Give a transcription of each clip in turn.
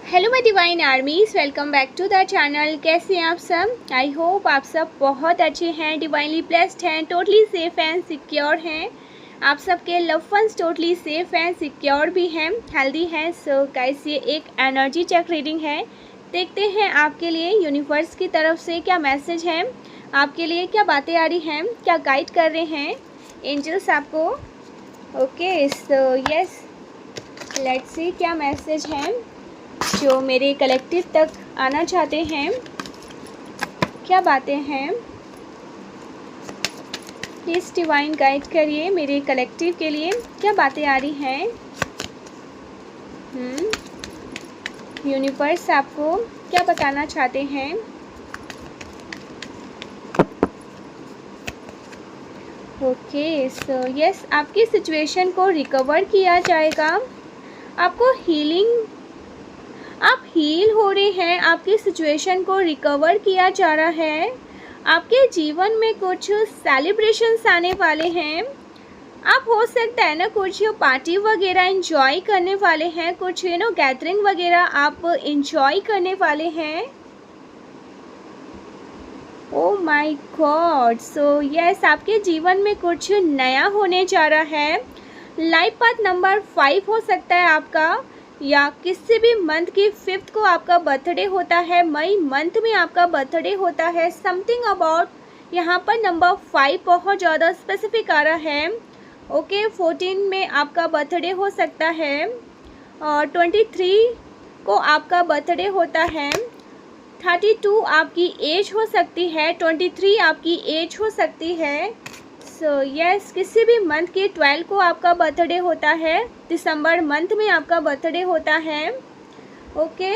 Hello my divine armies, welcome back to the channel. कैसे हैं आप सब? आई होप आप सब बहुत अच्छे हैं, डिवाइनली ब्लेस्ड हैं, टोटली सेफ एंड सिक्योर हैं। आप सबके love ones totally safe and secure भी हैं, हेल्दी हैं। सो गाइस, ये एक एनर्जी चेक रीडिंग है। देखते हैं आपके लिए यूनिवर्स की तरफ से क्या मैसेज है, आपके लिए क्या बातें आ रही हैं, क्या गाइड कर रहे हैं एंजल्स आपको। Okay, so yes, let's see क्या मैसेज है जो मेरे कलेक्टिव तक आना चाहते हैं। क्या बातें हैं, प्लीज़ डिवाइन गाइड करिए मेरे कलेक्टिव के लिए, क्या बातें आ रही हैं। यूनिवर्स आपको क्या बताना चाहते हैं। ओके, सो यस, आपकी सिचुएशन को रिकवर किया जाएगा, आपको हीलिंग, आप हील हो रहे हैं, आपकी सिचुएशन को रिकवर किया जा रहा है। आपके जीवन में कुछ सेलिब्रेशंस आने वाले हैं। आप हो सकता है ना कुछ पार्टी वगैरह एंजॉय करने वाले हैं, कुछ गैदरिंग वगैरह आप एंजॉय करने वाले हैं। Oh my God, so yes, आपके जीवन में कुछ नया होने जा रहा है। लाइफ पाथ नंबर 5 हो सकता है आपका, या किसी भी मंथ की 5th को आपका बर्थडे होता है, मई मंथ में आपका बर्थडे होता है। समथिंग अबाउट यहाँ पर नंबर 5 बहुत ज़्यादा स्पेसिफिक आ रहा है। ओके, 14 में आपका बर्थडे हो सकता है, और 23 को आपका बर्थडे होता है। 32 आपकी एज हो सकती है, 23 आपकी एज हो सकती है। सो यस, किसी भी मंथ के 12 को आपका बर्थडे होता है, दिसंबर मंथ में आपका बर्थडे होता है। Okay,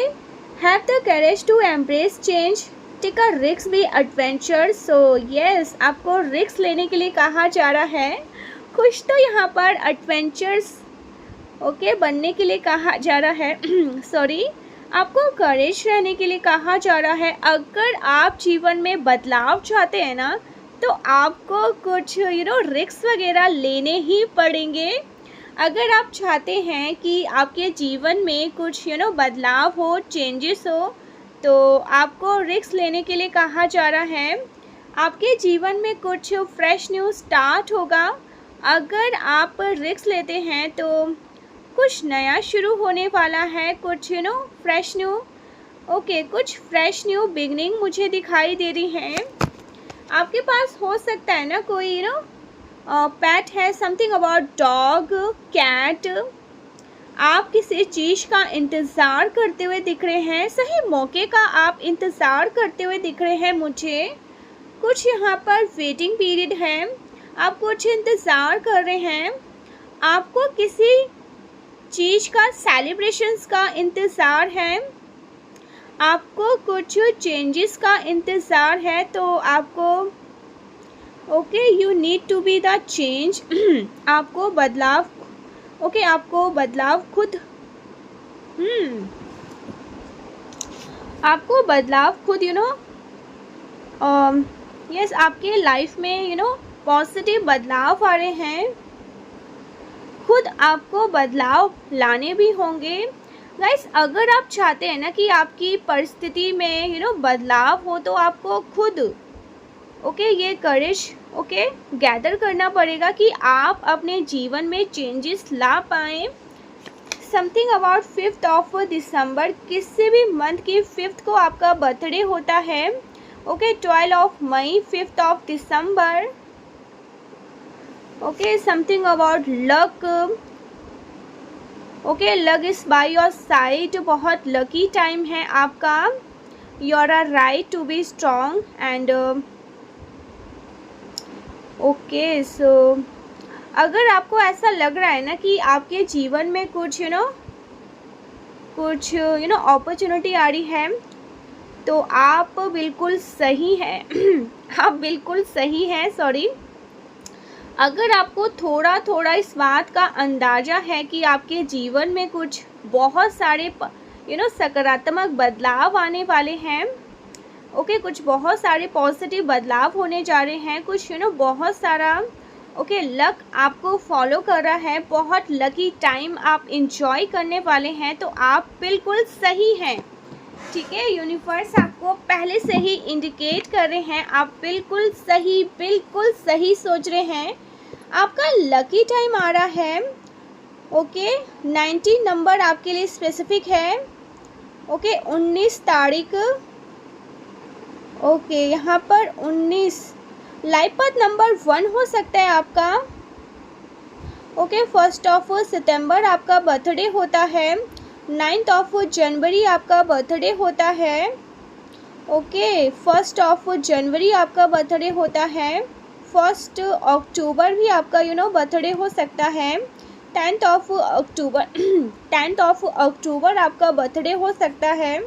have the courage to embrace change, take a risk, be adventure. So yes, आपको रिस्क लेने के लिए कहा जा रहा है। कुछ तो यहाँ पर एडवेंचर्स बनने के लिए कहा जा रहा है सॉरी, आपको करेज रहने के लिए कहा जा रहा है। अगर आप जीवन में बदलाव चाहते हैं ना, तो आपको कुछ रिस्क वगैरह लेने ही पड़ेंगे। अगर आप चाहते हैं कि आपके जीवन में कुछ बदलाव हो, चेंजेस हो, तो आपको रिस्क लेने के लिए कहा जा रहा है। आपके जीवन में कुछ फ्रेश न्यू स्टार्ट होगा। अगर आप रिस्क लेते हैं तो कुछ नया शुरू होने वाला है, कुछ फ्रेश न्यू। ओके, कुछ फ्रेश न्यू बिगनिंग मुझे दिखाई दे रही है। आपके पास हो सकता है ना कोई पेट है, समथिंग अबाउट डॉग, कैट। आप किसी चीज़ का इंतज़ार करते हुए दिख रहे हैं, सही मौके का आप इंतज़ार करते हुए दिख रहे हैं मुझे। कुछ यहाँ पर वेटिंग पीरियड है, आप कुछ इंतज़ार कर रहे हैं, आपको किसी चीज़ का सेलिब्रेशंस का इंतज़ार है, आपको कुछ चेंजेस का इंतज़ार है। तो आपको okay, you need to be the change आपको बदलाव, ओके, आपको बदलाव खुद आपको बदलाव खुद यस, आपके लाइफ में पॉजिटिव बदलाव आ रहे हैं। खुद आपको बदलाव लाने भी होंगे। गाइस, अगर आप चाहते हैं ना कि आपकी परिस्थिति में बदलाव हो, तो आपको खुद ये करेज गैदर करना पड़ेगा कि आप अपने जीवन में चेंजेस ला पाएँ। समथिंग अबाउट 5th ऑफ दिसंबर, किसी भी मंथ की 5th को आपका बर्थडे होता है। Okay, 12 of May, 5th of December. Okay, something about luck. Okay, luck is by your side, बहुत लकी टाइम है आपका। You are a right to be strong and okay. So अगर आपको ऐसा लग रहा है ना कि आपके जीवन में कुछ कुछ अपॉर्चुनिटी आ रही है, तो आप बिल्कुल सही हैं आप बिल्कुल सही हैं, सॉरी। अगर आपको थोड़ा थोड़ा इस बात का अंदाज़ा है कि आपके जीवन में कुछ बहुत सारे सकारात्मक बदलाव आने वाले हैं, ओके, कुछ बहुत सारे पॉजिटिव बदलाव होने जा रहे हैं, कुछ बहुत सारा ओके, लक आपको फॉलो कर रहा है, बहुत लकी टाइम आप इंजॉय करने वाले हैं, तो आप बिल्कुल सही हैं। ठीक है, यूनिवर्स आपको पहले से ही इंडिकेट कर रहे हैं, आप बिल्कुल सही सोच रहे हैं। आपका लकी टाइम आ रहा है ओके 19 नंबर आपके लिए स्पेसिफिक है। ओके 19 तारीख, ओके यहाँ पर 19 लाइफ पाथ नंबर 1 हो सकता है आपका। ओके 1 सितंबर आपका बर्थडे होता है, 9 जनवरी आपका बर्थडे होता है। ओके 1 जनवरी आपका बर्थडे होता है, 1 अक्टूबर भी आपका बर्थडे हो सकता है, 10 अक्टूबर 10 अक्टूबर आपका बर्थडे हो सकता है,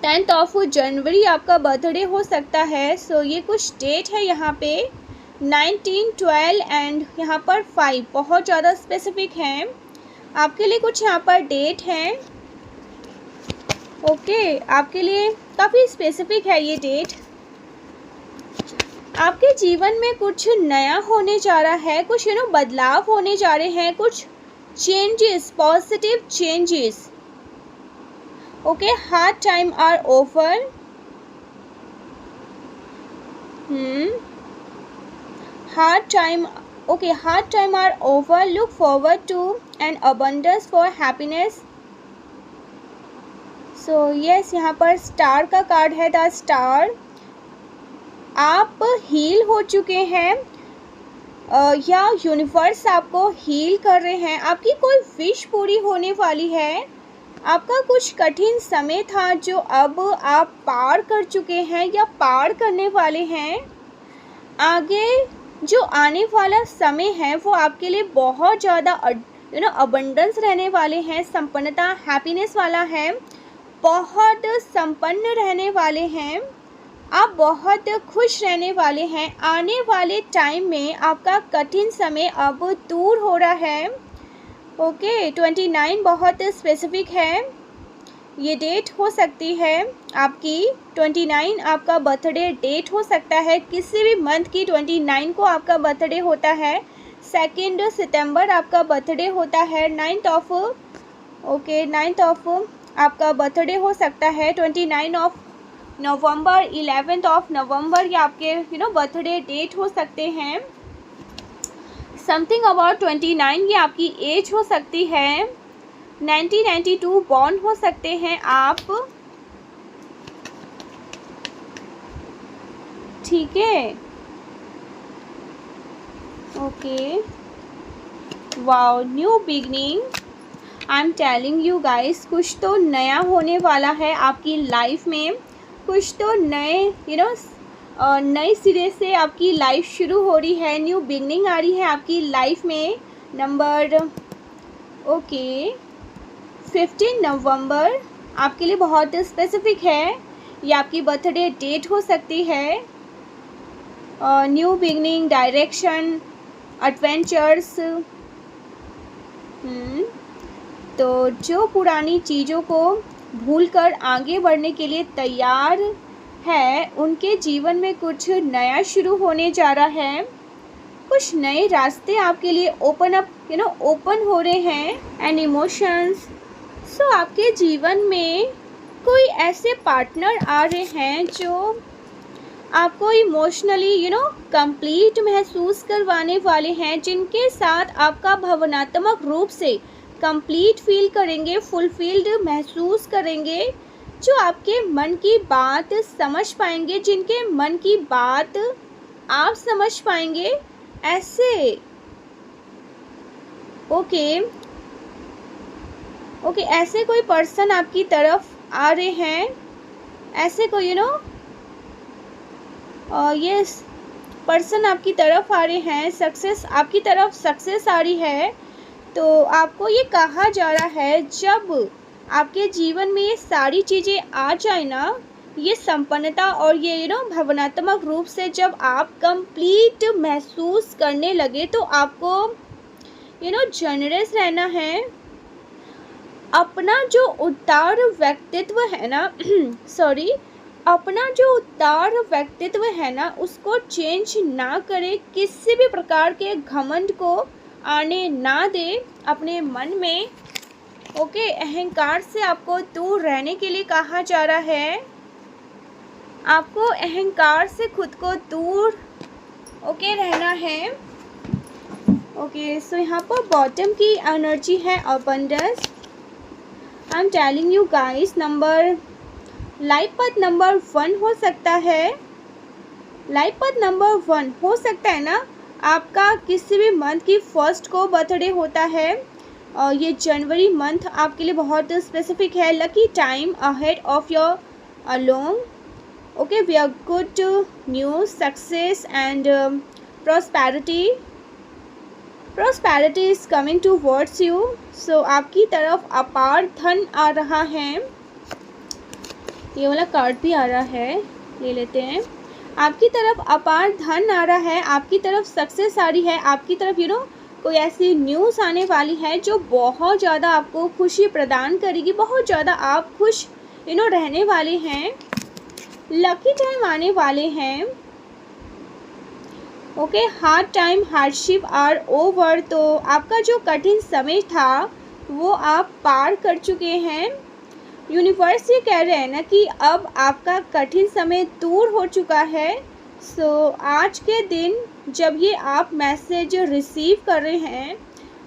10 जनवरी आपका बर्थडे हो सकता है। सो ये कुछ डेट है यहाँ पे 19, 12 एंड यहाँ पर 5 बहुत ज़्यादा स्पेसिफिक हैं आपके लिए। कुछ यहाँ पर डेट हैं ओके आपके लिए काफ़ी स्पेसिफिक है ये डेट। आपके जीवन में कुछ नया होने जा रहा है, कुछ बदलाव होने जा रहे हैं, कुछ changes, positive changes. Okay hard time are over. Hard time are over, look forward to an abundance for happiness. So yes यहाँ पर स्टार का कार्ड है, द स्टार। आप हील हो चुके हैं या यूनिवर्स आपको हील कर रहे हैं, आपकी कोई विश पूरी होने वाली है। आपका कुछ कठिन समय था जो अब आप पार कर चुके हैं या पार करने वाले हैं। आगे जो आने वाला समय है वो आपके लिए बहुत ज़्यादा अबंडेंस रहने वाले हैं, संपन्नता, हैप्पीनेस वाला है, बहुत संपन्न रहने वाले हैं, आप बहुत खुश रहने वाले हैं। आने वाले टाइम में आपका कठिन समय अब दूर हो रहा है। ओके 29 बहुत स्पेसिफिक है, ये डेट हो सकती है आपकी 29 आपका बर्थडे डेट हो सकता है, किसी भी मंथ की 29 को आपका बर्थडे होता है। 2 सितंबर आपका बर्थडे होता है, 9 आपका बर्थडे हो सकता है, 29 नवंबर, 11 नवंबर ये आपके बर्थडे डेट हो सकते हैं। समथिंग अबाउट 29 ये आपकी एज हो सकती है। 1992 बॉर्न हो सकते हैं आप। ठीक है okay wow, new beginning. I am telling you guys, कुछ तो नया होने वाला है आपकी लाइफ में, कुछ तो नए नए सिरे से आपकी लाइफ शुरू हो रही है, न्यू बिगनिंग आ रही है आपकी लाइफ में। नंबर ओके 15 नवंबर आपके लिए बहुत स्पेसिफिक है, ये आपकी बर्थडे डेट हो सकती है। New beginning, direction, adventures. तो जो पुरानी चीज़ों को भूलकर आगे बढ़ने के लिए तैयार है, उनके जीवन में कुछ नया शुरू होने जा रहा है, कुछ नए रास्ते आपके लिए ओपन हो रहे हैं। एंड इमोशंस, सो आपके जीवन में कोई ऐसे पार्टनर आ रहे हैं जो आपको इमोशनली कंप्लीट महसूस करवाने वाले हैं, जिनके साथ आपका भावनात्मक रूप से कंप्लीट फील करेंगे, फुलफिल्ड महसूस करेंगे, जो आपके मन की बात समझ पाएंगे, जिनके मन की बात आप समझ पाएंगे। ऐसे ओके ऐसे कोई पर्सन आपकी तरफ आ रहे हैं, ऐसे कोई यस पर्सन आपकी तरफ आ रहे हैं, सक्सेस आपकी तरफ सक्सेस आ रही है। तो आपको ये कहा जा रहा है, जब आपके जीवन में ये सारी चीज़ें आ जाए ना, ये संपन्नता और ये भावनात्मक रूप से जब आप कंप्लीट महसूस करने लगे, तो आपको जनरस रहना है। अपना जो उदार व्यक्तित्व है ना सॉरी अपना जो उदार व्यक्तित्व है ना उसको चेंज ना करें, किसी भी प्रकार के घमंड को आने ना दे अपने मन में। ओके, अहंकार से आपको दूर रहने के लिए कहा जा रहा है। आपको अहंकार से खुद को दूर रहना है। ओके, सो यहाँ पर बॉटम की एनर्जी है abundance. I am telling you guys, life path number 1 हो सकता है। लाइफ पाथ नंबर 1 हो सकता है ना आपका किसी भी मंथ की फर्स्ट को बर्थडे होता है। और ये जनवरी मंथ आपके लिए बहुत स्पेसिफिक है। Lucky time ahead of your along. Okay, we are good news, success and prosperity is coming towards you. So आपकी तरफ अपार धन आ रहा है। ये वाला कार्ड भी आ रहा है, ले लेते हैं। आपकी तरफ अपार धन आ रहा है, आपकी तरफ सक्सेस आ रही है, आपकी तरफ कोई ऐसी न्यूज़ आने वाली है जो बहुत ज़्यादा आपको खुशी प्रदान करेगी। बहुत ज़्यादा आप खुश रहने वाले हैं। लकी टाइम आने वाले हैं। Okay, hard time, hardship are over. तो आपका जो कठिन समय था वो आप पार कर चुके हैं। यूनिवर्स ये कह रहे हैं ना कि अब आपका कठिन समय दूर हो चुका है। सो आज के दिन जब ये आप मैसेज रिसीव कर रहे हैं,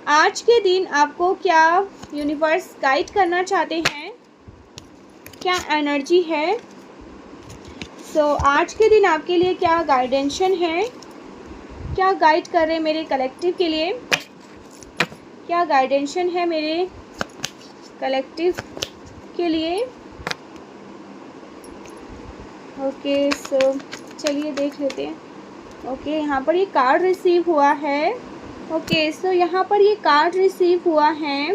आज के दिन आपको क्या यूनिवर्स गाइड करना चाहते हैं, क्या एनर्जी है। सो आज के दिन आपके लिए क्या गाइडेंशन है, क्या गाइड कर रहे हैं मेरे कलेक्टिव के लिए, क्या गाइडेंशन है मेरे कलेक्टिव के लिए। ओके, सो चलिए देख लेते हैं। ओके, यहाँ पर ये कार्ड रिसीव हुआ है। ओके, सो यहाँ पर ये कार्ड रिसीव हुआ है।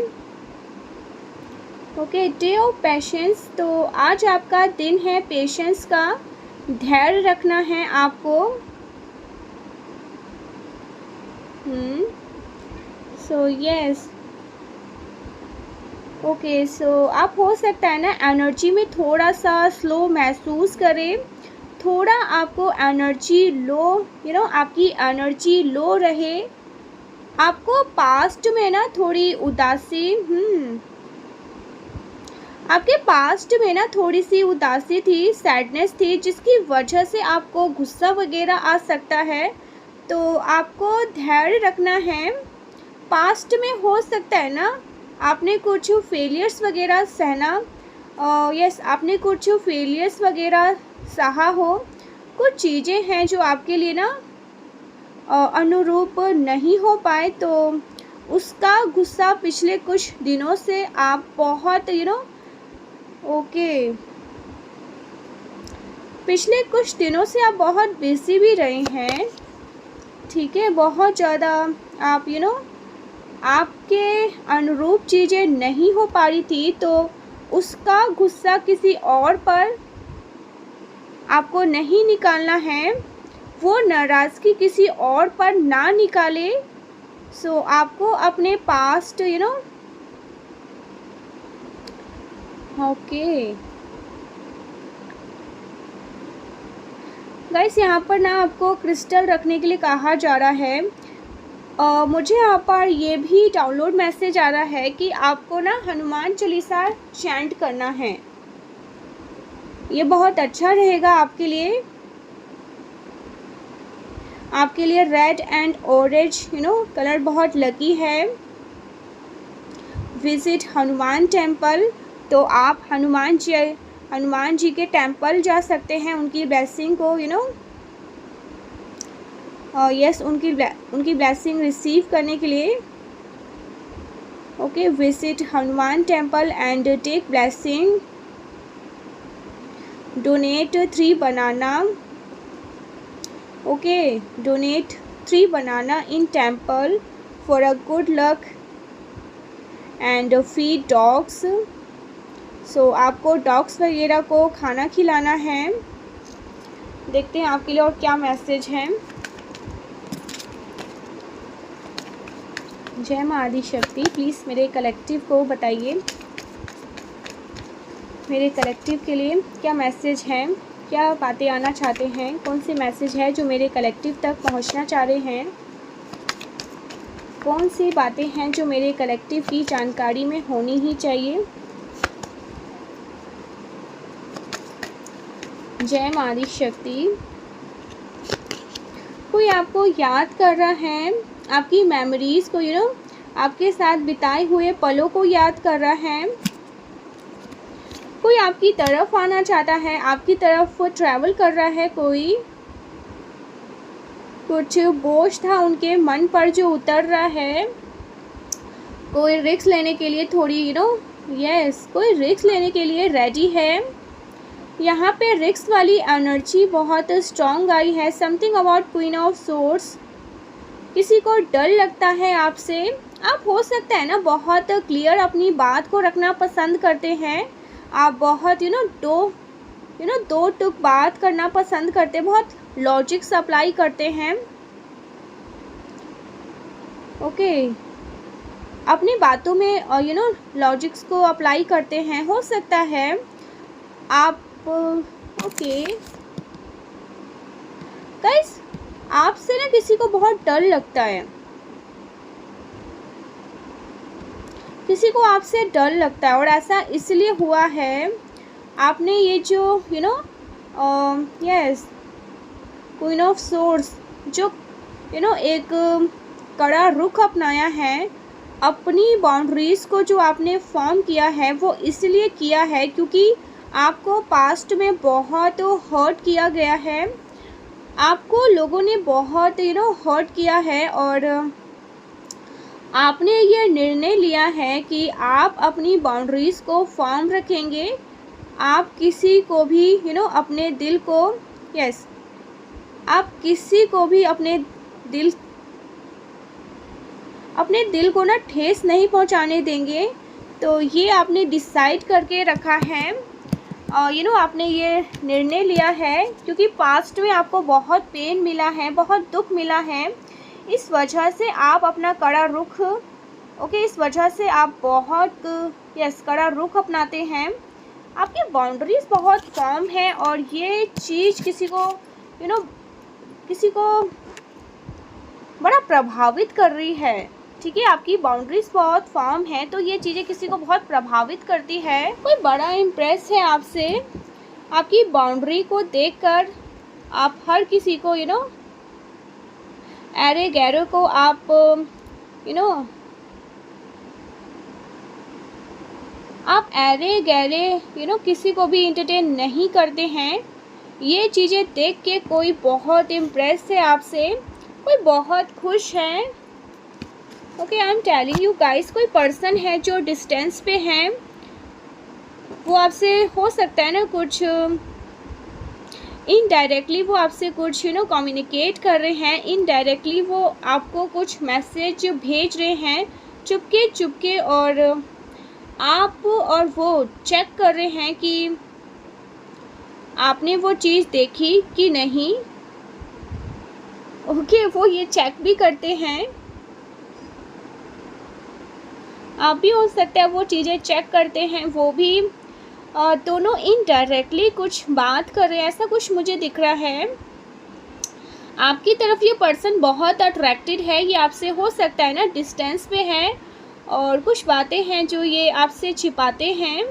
Okay, day of patience. तो आज आपका दिन है पेशेंस का, धैर्य रखना है आपको। सो यस, ओके, सो आप हो सकता है ना एनर्जी में थोड़ा सा स्लो महसूस करें, थोड़ा आपको एनर्जी लो आपकी एनर्जी लो रहे। आपको पास्ट में ना थोड़ी उदासी आपके पास्ट में ना थोड़ी सी उदासी थी, सैडनेस थी, जिसकी वजह से आपको गुस्सा वगैरह आ सकता है। तो आपको धैर्य रखना है। पास्ट में हो सकता है ना आपने कुछ फेलियर्स वगैरह सहना, यस आपने कुछ फेलियर्स वगैरह सहा हो। कुछ चीज़ें हैं जो आपके लिए ना अनुरूप नहीं हो पाए, तो उसका गुस्सा पिछले कुछ दिनों से आप बहुत ओके, पिछले कुछ दिनों से आप बहुत बिजी भी रहे हैं। ठीक है, बहुत ज़्यादा आप आपके अनुरूप चीज़ें नहीं हो पा रही थी, तो उसका गुस्सा किसी और पर आपको नहीं निकालना है। वो नाराज़गी किसी और पर ना निकाले। सो आपको अपने पास्ट ओके गाइस, यहाँ पर ना आपको क्रिस्टल रखने के लिए कहा जा रहा है। मुझे यहाँ पर ये भी डाउनलोड मैसेज आ रहा है कि आपको ना हनुमान चालीसा चैंट करना है। ये बहुत अच्छा रहेगा आपके लिए। आपके लिए रेड एंड ऑरेंज कलर बहुत लकी है। Visit Hanuman temple. तो आप हनुमान जी के टेम्पल जा सकते हैं, उनकी ब्लेसिंग को यस उनकी ब्लेसिंग रिसीव करने के लिए। Okay, visit Hanuman temple and take blessing. Donate 3 banana. Okay, donate 3 banana in temple for a good luck and feed dogs. So आपको डॉग्स वगैरह को खाना खिलाना है। देखते हैं आपके लिए और क्या मैसेज है। जय मां आदि शक्ति, प्लीज़ मेरे कलेक्टिव को बताइए, मेरे कलेक्टिव के लिए क्या मैसेज है। क्या बातें आना चाहते हैं, कौन सी मैसेज है जो मेरे कलेक्टिव तक पहुंचना चाह रहे हैं, कौन सी बातें हैं जो मेरे कलेक्टिव की जानकारी में होनी ही चाहिए। जय मां आदि शक्ति। कोई आपको याद कर रहा है, आपकी मेमोरीज को आपके साथ बिताए हुए पलों को याद कर रहा है। कोई आपकी तरफ आना चाहता है, आपकी तरफ ट्रैवल कर रहा है। कोई कुछ बोझ था उनके मन पर जो उतर रहा है। कोई रिस्क लेने के लिए थोड़ी यस, कोई रिस्क लेने के लिए रेडी है। यहाँ पे रिस्क वाली एनर्जी बहुत स्ट्रॉन्ग आई है। Something about queen of swords. किसी को डर लगता है आपसे। आप हो सकता है ना बहुत क्लियर अपनी बात को रखना पसंद करते हैं। आप बहुत दो टुक बात करना पसंद करते हैं, बहुत लॉजिक्स अप्लाई करते हैं। ओके, अपनी बातों में लॉजिक्स को अप्लाई करते हैं। हो सकता है आप ओके गाइस, आपसे ना किसी को बहुत डर लगता है, किसी को आपसे डर लगता है और ऐसा इसलिए हुआ है आपने ये जो यस क्वीन ऑफ सोर्ड्स जो एक कड़ा रुख अपनाया है। अपनी बाउंड्रीज़ को जो आपने फॉर्म किया है वो इसलिए किया है क्योंकि आपको पास्ट में बहुत हर्ट किया गया है। आपको लोगों ने बहुत हर्ट किया है और आपने ये निर्णय लिया है कि आप अपनी बाउंड्रीज़ को फॉर्म रखेंगे। आप किसी को भी अपने दिल को यस आप किसी को भी अपने दिल को ना ठेस नहीं पहुंचाने देंगे। तो ये आपने डिसाइड करके रखा है और आपने ये निर्णय लिया है क्योंकि पास्ट में आपको बहुत पेन मिला है, बहुत दुख मिला है। इस वजह से आप अपना कड़ा रुख इस वजह से आप बहुत कड़ा रुख अपनाते हैं। आपकी बाउंड्रीज बहुत फर्म है और ये चीज़ किसी को बड़ा प्रभावित कर रही है। ठीक है, आपकी बाउंड्रीज बहुत फर्म है तो ये चीज़ें किसी को बहुत प्रभावित करती है। कोई बड़ा इम्प्रेस है आपसे। आपकी बाउंड्री को देखकर आप हर किसी को एरे गैरो को आप आप एरे गैरे किसी को भी इंटरटेन नहीं करते हैं। ये चीज़ें देख के कोई बहुत इम्प्रेस है आपसे, कोई बहुत खुश है। Okay, I am telling you guys, कोई पर्सन है जो डिस्टेंस पे हैं। वो आपसे हो सकता है ना कुछ इनडायरेक्टली वो आपसे कुछ कम्युनिकेट कर रहे हैं। इनडायरेक्टली वो आपको कुछ मैसेज भेज रहे हैं चुपके चुपके और आप और वो चेक कर रहे हैं कि आपने वो चीज़ देखी कि नहीं। ओके, वो ये चेक भी करते हैं। आप भी हो सकता है वो चीज़ें चेक करते हैं। वो भी दोनों इनडायरेक्टली कुछ बात कर रहे हैं, ऐसा कुछ मुझे दिख रहा है। आपकी तरफ ये पर्सन बहुत अट्रैक्टेड है। ये आपसे हो सकता है ना डिस्टेंस पे है और कुछ बातें हैं जो ये आपसे छिपाते हैं।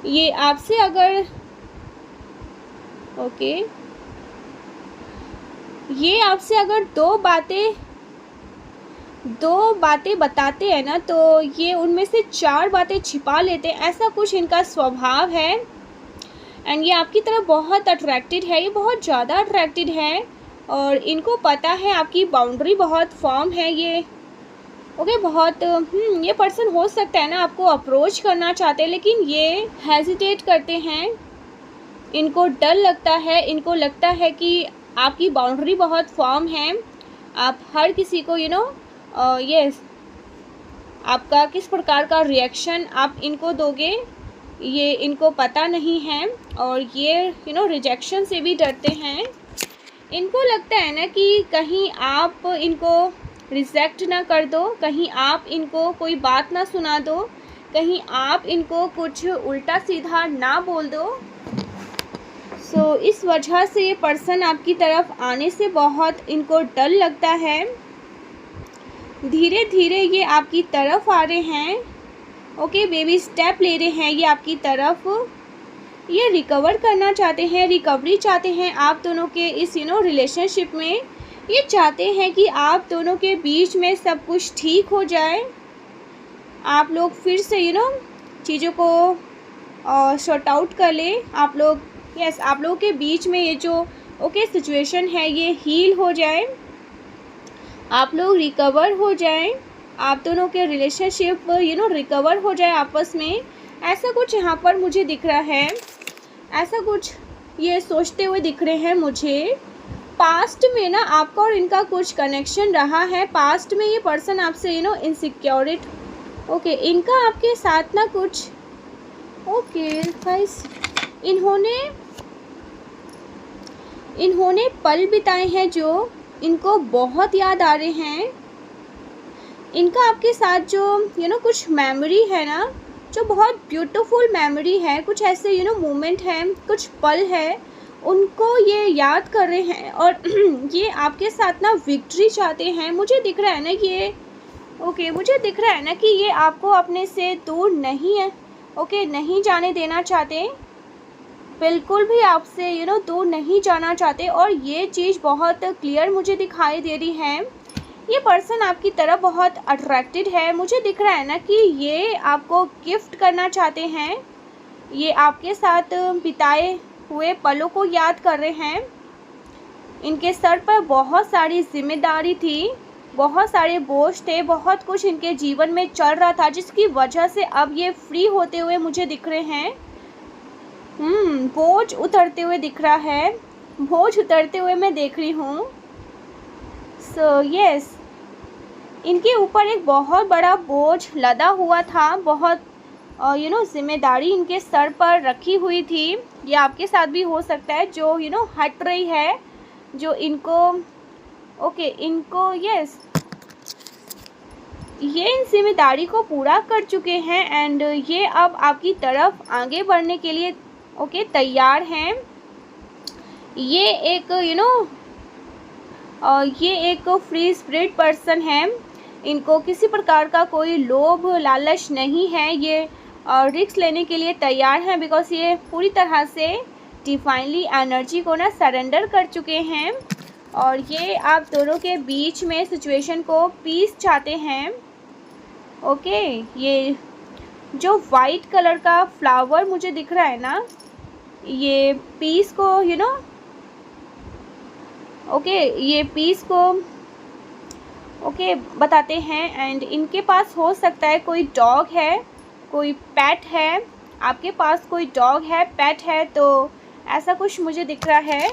ये आपसे अगर ये आपसे अगर दो बातें बताते हैं ना तो ये उनमें से 4 बातें छिपा लेते हैं। ऐसा कुछ इनका स्वभाव है एंड ये आपकी तरफ बहुत अट्रैक्टेड है। ये बहुत ज़्यादा अट्रैक्टेड है और इनको पता है आपकी बाउंड्री बहुत फर्म है। ये बहुत ये पर्सन हो सकता है ना आपको अप्रोच करना चाहते हैं लेकिन ये हेजिटेट करते हैं। इनको डर लगता है, इनको लगता है कि आपकी बाउंड्री बहुत फर्म है। आप हर किसी को यस आपका किस प्रकार का रिएक्शन आप इनको दोगे ये इनको पता नहीं है और ये रिजेक्शन से भी डरते हैं। इनको लगता है ना कि कहीं आप इनको रिजेक्ट ना कर दो, कहीं आप इनको कोई बात ना सुना दो, कहीं आप इनको कुछ उल्टा सीधा ना बोल दो। इस वजह से ये पर्सन आपकी तरफ आने से बहुत इनको डर लगता है। धीरे धीरे ये आपकी तरफ आ रहे हैं। ओके, बेबी स्टेप ले रहे हैं ये आपकी तरफ। ये रिकवर करना चाहते हैं, रिकवरी चाहते हैं आप दोनों के इस रिलेशनशिप में। ये चाहते हैं कि आप दोनों के बीच में सब कुछ ठीक हो जाए, आप लोग फिर से चीज़ों को सॉर्ट आउट कर ले। आप लोग आप लोगों के बीच में ये जो सिचुएशन है ये हील हो जाए, आप लोग रिकवर हो जाएं, आप दोनों के रिलेशनशिप रिकवर हो जाए आपस में। ऐसा कुछ यहाँ पर मुझे दिख रहा है, ऐसा कुछ ये सोचते हुए दिख रहे हैं मुझे। पास्ट में ना आपका और इनका कुछ कनेक्शन रहा है। पास्ट में ये पर्सन आपसे इनसिक्योरिटी इनका आपके साथ ना कुछ गाइस इन्होंने पल बिताए हैं जो इनको बहुत याद आ रहे हैं। इनका आपके साथ जो कुछ मेमोरी है ना, जो बहुत ब्यूटीफुल मेमोरी है, कुछ ऐसे मोमेंट हैं, कुछ पल है, उनको ये याद कर रहे हैं और ये आपके साथ ना विक्ट्री चाहते हैं। मुझे दिख रहा है ना कि ये मुझे दिख रहा है ना कि ये आपको अपने से दूर नहीं है, नहीं जाने देना चाहते, बिल्कुल भी आपसे दूर नहीं जाना चाहते। और ये चीज़ बहुत क्लियर मुझे दिखाई दे रही है। ये पर्सन आपकी तरफ बहुत अट्रैक्टेड है। मुझे दिख रहा है ना कि ये आपको गिफ्ट करना चाहते हैं, ये आपके साथ बिताए हुए पलों को याद कर रहे हैं। इनके सर पर बहुत सारी जिम्मेदारी थी, बहुत सारे बोझ थे, बहुत कुछ इनके जीवन में चल रहा था, जिसकी वजह से अब ये फ्री होते हुए मुझे दिख रहे हैं। बोझ उतरते हुए दिख रहा है, बोझ उतरते हुए मैं देख रही हूँ। यस, इनके ऊपर एक बहुत बड़ा बोझ लदा हुआ था, बहुत जिम्मेदारी इनके सर पर रखी हुई थी। ये आपके साथ भी हो सकता है, जो हट रही है, जो इनको यस ये इन जिम्मेदारी को पूरा कर चुके हैं एंड ये अब आपकी तरफ आगे बढ़ने के लिए तैयार हैं। ये एक ये एक फ्री स्पिरिट पर्सन है। इनको किसी प्रकार का कोई लोभ लालच नहीं है। ये रिस्क लेने के लिए तैयार हैं, बिकॉज ये पूरी तरह से डिवाइनली एनर्जी को ना सरेंडर कर चुके हैं और ये आप दोनों के बीच में सिचुएशन को पीस चाहते हैं। ये जो वाइट कलर का फ्लावर मुझे दिख रहा है ना, ये पीस को ये पीस को बताते हैं। एंड इनके पास हो सकता है कोई डॉग है, कोई पेट है, आपके पास कोई डॉग है, पेट है, तो ऐसा कुछ मुझे दिख रहा है।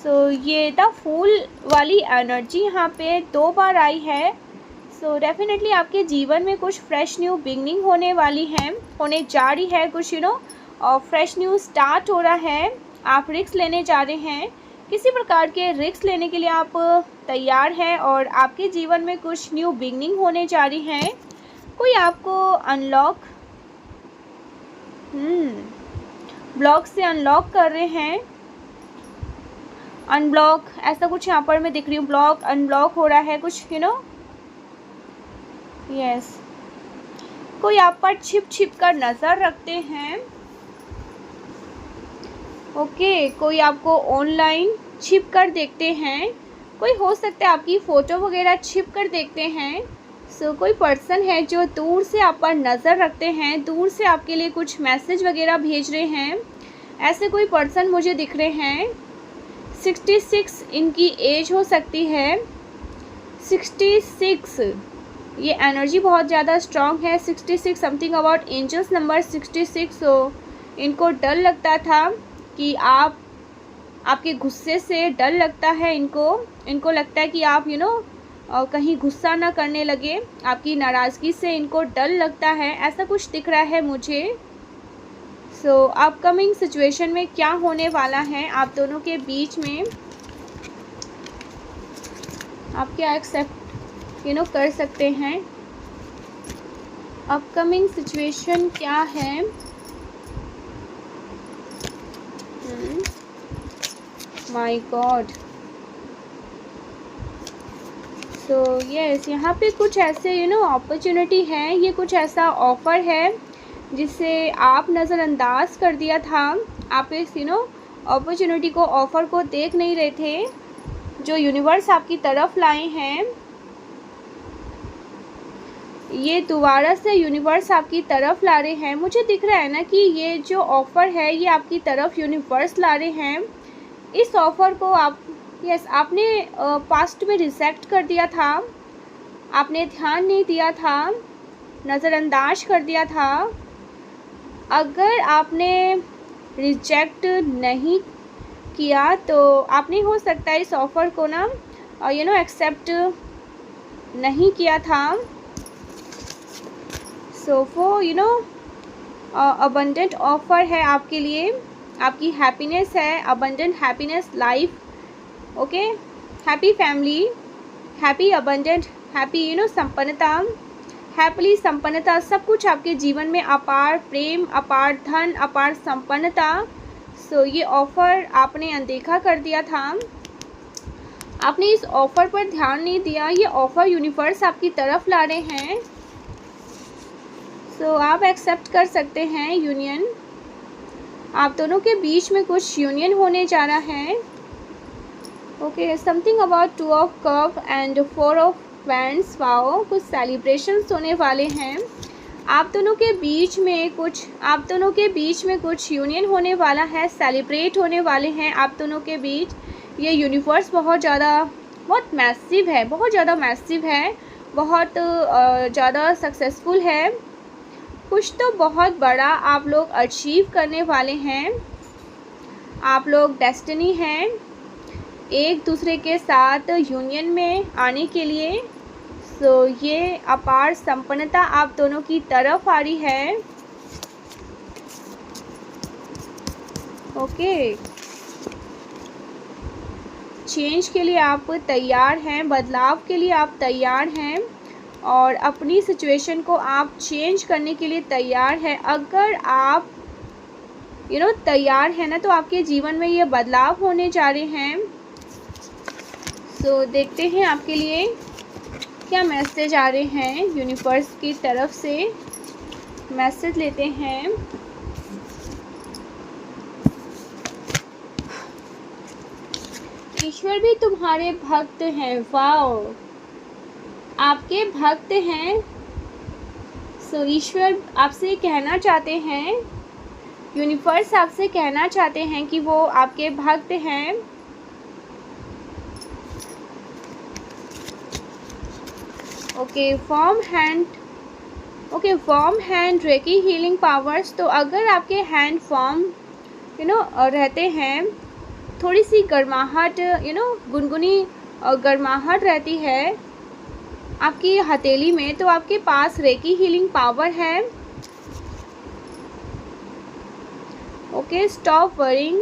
ये द फूल वाली एनर्जी यहाँ पे 2 बार आई है। डेफिनेटली आपके जीवन में कुछ फ्रेश न्यू बिगनिंग होने वाली है, होने जा रही है, कुछ और फ्रेश न्यू स्टार्ट हो रहा है। आप रिस्क लेने जा रहे हैं, किसी प्रकार के रिस्क लेने के लिए आप तैयार हैं और आपके जीवन में कुछ न्यू बिगनिंग होने जा रही है। कोई आपको अनलॉक ब्लॉक से अनलॉक कर रहे हैं, अनब्लॉक, ऐसा कुछ यहाँ पर मैं दिख रही हूँ। ब्लॉक अनब्लॉक हो रहा है कुछ यस। कोई आप पर छिप कर नज़र रखते हैं। कोई आपको ऑनलाइन छिप कर देखते हैं। कोई हो सकता है आपकी फ़ोटो वगैरह छिप कर देखते हैं। कोई पर्सन है जो दूर से आप पर नज़र रखते हैं, दूर से आपके लिए कुछ मैसेज वगैरह भेज रहे हैं। ऐसे कोई पर्सन मुझे दिख रहे हैं। 66 इनकी एज हो सकती है। 66, ये एनर्जी बहुत ज़्यादा स्ट्रॉन्ग है। 66 समथिंग अबाउट एंजल्स नंबर 66। इनको डर लगता था कि आपके गुस्से से डर लगता है इनको लगता है कि आप कहीं गुस्सा ना करने लगे, आपकी नाराज़गी से इनको डर लगता है। ऐसा कुछ दिख रहा है मुझे। अपकमिंग सिचुएशन में क्या होने वाला है आप दोनों के बीच में, आप क्या एक्सेप्ट कर सकते हैं। अपकमिंग सिचुएशन क्या है। My god. तो यस, यहाँ पे कुछ ऐसे अपॉर्चुनिटी है, ये कुछ ऐसा ऑफ़र है जिसे आप नज़रअंदाज कर दिया था। आप इस अपॉर्चुनिटी को, ऑफ़र को देख नहीं रहे थे, जो यूनिवर्स आपकी तरफ लाए हैं। ये दोबारा से यूनिवर्स आपकी तरफ ला रहे हैं। मुझे दिख रहा है ना कि ये जो ऑफ़र है ये आपकी तरफ यूनिवर्स ला रहे हैं। इस ऑफ़र को आपने पास्ट में रिजेक्ट कर दिया था, आपने ध्यान नहीं दिया था, नज़रअंदाज कर दिया था। अगर आपने रिजेक्ट नहीं किया तो आपने हो सकता है इस ऑफ़र को ना एक्सेप्ट नहीं किया था। सो वो अबंडेंट ऑफ़र है आपके लिए, आपकी हैप्पीनेस है, abundant happiness life. Okay, happy family, happy abundant, happy संपन्नता, हैप्पीली संपन्नता, सब कुछ आपके जीवन में, अपार प्रेम, अपार धन, अपार संपन्नता। सो ये ऑफ़र आपने अनदेखा कर दिया था, आपने इस ऑफ़र पर ध्यान नहीं दिया। ये ऑफ़र यूनिवर्स आपकी तरफ ला रहे हैं। सो आप एक्सेप्ट कर सकते हैं यूनियन। आप दोनों के बीच में कुछ यूनियन होने जा रहा है। Okay, something about 2 of cup and 4 of wands. Wow, कुछ सेलिब्रेशंस होने वाले हैं आप दोनों के बीच में, कुछ यूनियन होने वाला है, सेलिब्रेट होने वाले हैं आप दोनों के बीच। ये यूनिवर्स बहुत मैसिव है, बहुत ज़्यादा मैसिव है, बहुत ज़्यादा सक्सेसफुल है। कुछ तो बहुत बड़ा आप लोग अचीव करने वाले हैं। आप लोग डेस्टिनी हैं एक दूसरे के साथ यूनियन में आने के लिए। सो ये अपार संपन्नता आप दोनों की तरफ आ रही है। ओके, चेंज के लिए आप तैयार हैं, बदलाव के लिए आप तैयार हैं और अपनी सिचुएशन को आप चेंज करने के लिए तैयार हैं। अगर आप तैयार हैं ना, तो आपके जीवन में ये बदलाव होने जा रहे हैं। सो देखते हैं आपके लिए क्या मैसेज आ रहे हैं यूनिवर्स की तरफ से। मैसेज लेते हैं। ईश्वर भी तुम्हारे भक्त हैं। वाओ, आपके भक्त हैं। सो ईश्वर आपसे कहना चाहते हैं, यूनिवर्स आपसे कहना चाहते हैं कि वो आपके भक्त हैं। Okay, form hand recce healing powers. तो अगर आपके हैंड फॉर्म रहते हैं, थोड़ी सी गर्माहट गुनगुनी गर्माहट रहती है आपकी हथेली में, तो आपके पास रेकी हीलिंग पावर है। Okay, stop worrying,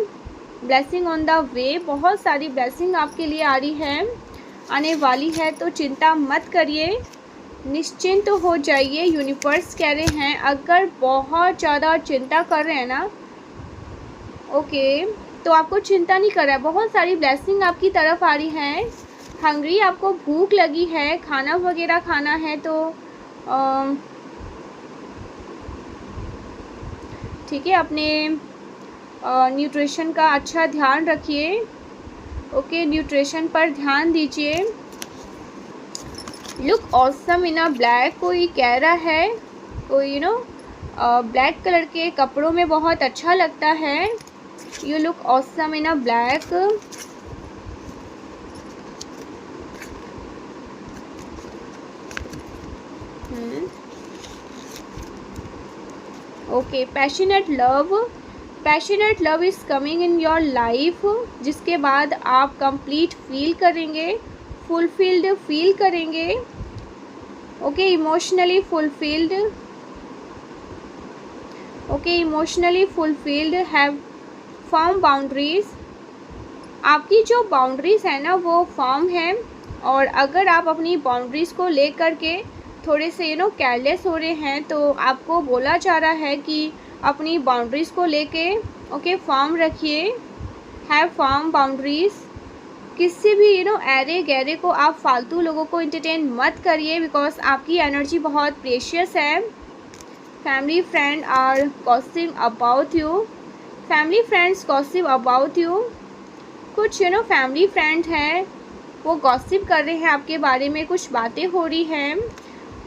blessing on the way. बहुत सारी ब्लेसिंग आपके लिए आ रही है, आने वाली है, तो चिंता मत करिए, निश्चिंत हो जाइए। यूनिवर्स कह रहे हैं अगर बहुत ज़्यादा चिंता कर रहे हैं ना, ओके, तो आपको चिंता नहीं करना है। बहुत सारी ब्लेसिंग आपकी तरफ आ रही है। हंग्री, आपको भूख लगी है, खाना वगैरह खाना है, तो ठीक है, अपने न्यूट्रिशन का अच्छा ध्यान रखिए। ओके, न्यूट्रिशन पर ध्यान दीजिए। लुक ऑसम इन अ ब्लैक, कोई कह रहा है, कोई ब्लैक कलर के कपड़ों में बहुत अच्छा लगता है। You look awesome in a black. Okay, passionate love is coming in your life, जिसके बाद आप कंप्लीट फील करेंगे, फुलफिल्ड फील करेंगे। Okay, emotionally fulfilled, have firm boundaries. आपकी जो बाउंड्रीज है ना वो फर्म है, और अगर आप अपनी बाउंड्रीज़ को लेकर के थोड़े से केयरलेस हो रहे हैं, तो आपको बोला जा रहा है कि अपनी बाउंड्रीज़ को लेके ओके, फॉर्म रखिए, हैव फॉर्म बाउंड्रीज। किसी भी एरे गैरे को आप फालतू लोगों को इंटरटेन मत करिए, बिकॉज आपकी एनर्जी बहुत प्रेशियस है। Family friend are gossip about you. Family friends gossip about you. कुछ फैमिली फ्रेंड हैं, वो गॉसिप कर रहे हैं आपके बारे में, कुछ बातें हो रही हैं,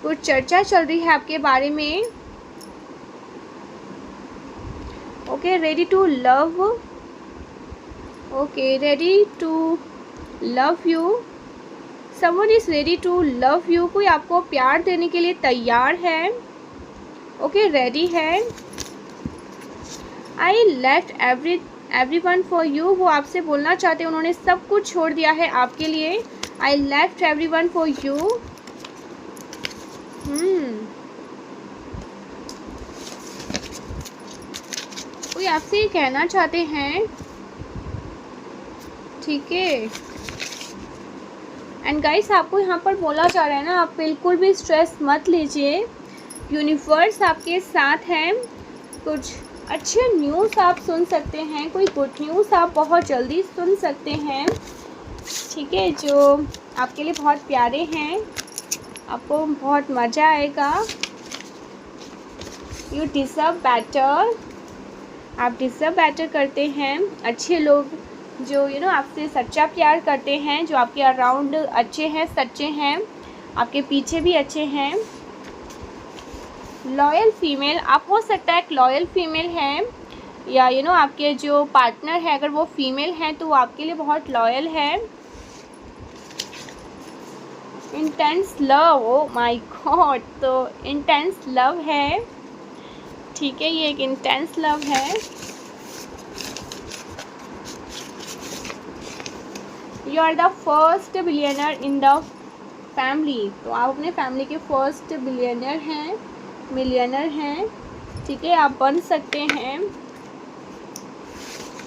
कुछ चर्चा चल रही है आपके बारे में। Okay, ready to love. Okay, ready to love you. Someone is ready to love you. कोई आपको प्यार देने के लिए तैयार है। ओके, रेडी है। I left everyone for you. वो आपसे बोलना चाहते हैं, उन्होंने सब कुछ छोड़ दिया है आपके लिए। I left everyone for you. कोई आपसे ये कहना चाहते हैं, ठीक है। एंड गाइस, आपको यहाँ पर बोला जा रहा है ना, आप बिल्कुल भी स्ट्रेस मत लीजिए, यूनिवर्स आपके साथ है। कुछ अच्छे न्यूज़ आप सुन सकते हैं, कोई गुड न्यूज़ आप बहुत जल्दी सुन सकते हैं, ठीक है, जो आपके लिए बहुत प्यारे हैं, आपको बहुत मज़ा आएगा। You deserve better. आप डिज़र्व बेटर करते हैं। अच्छे लोग जो आपसे सच्चा प्यार करते हैं, जो आपके अराउंड अच्छे हैं, सच्चे हैं, आपके पीछे भी अच्छे हैं। लॉयल फीमेल, आप हो सकता है एक लॉयल फीमेल हैं, या आपके जो पार्टनर है अगर वो फीमेल हैं तो वो आपके लिए बहुत लॉयल है। Intense love, oh my god, तो इंटेंस लव है, ठीक है, ये एक इंटेंस लव है। You are the first billionaire in the family. तो आप अपने फैमिली के फर्स्ट बिलियनर हैं, मिलियनर हैं, ठीक है, आप बन सकते हैं।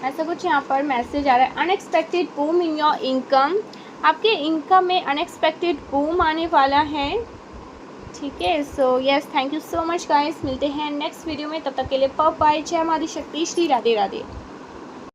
ऐसा कुछ यहाँ पर मैसेज आ रहा है। Unexpected boom in your income. आपके इनकम में अनएक्सपेक्टेड बूम आने वाला है, ठीक है। So yes, thank you so much guys. मिलते हैं नेक्स्ट वीडियो में, तब तक के लिए बाय बाय। जय माता शक्ति, श्री राधे राधे।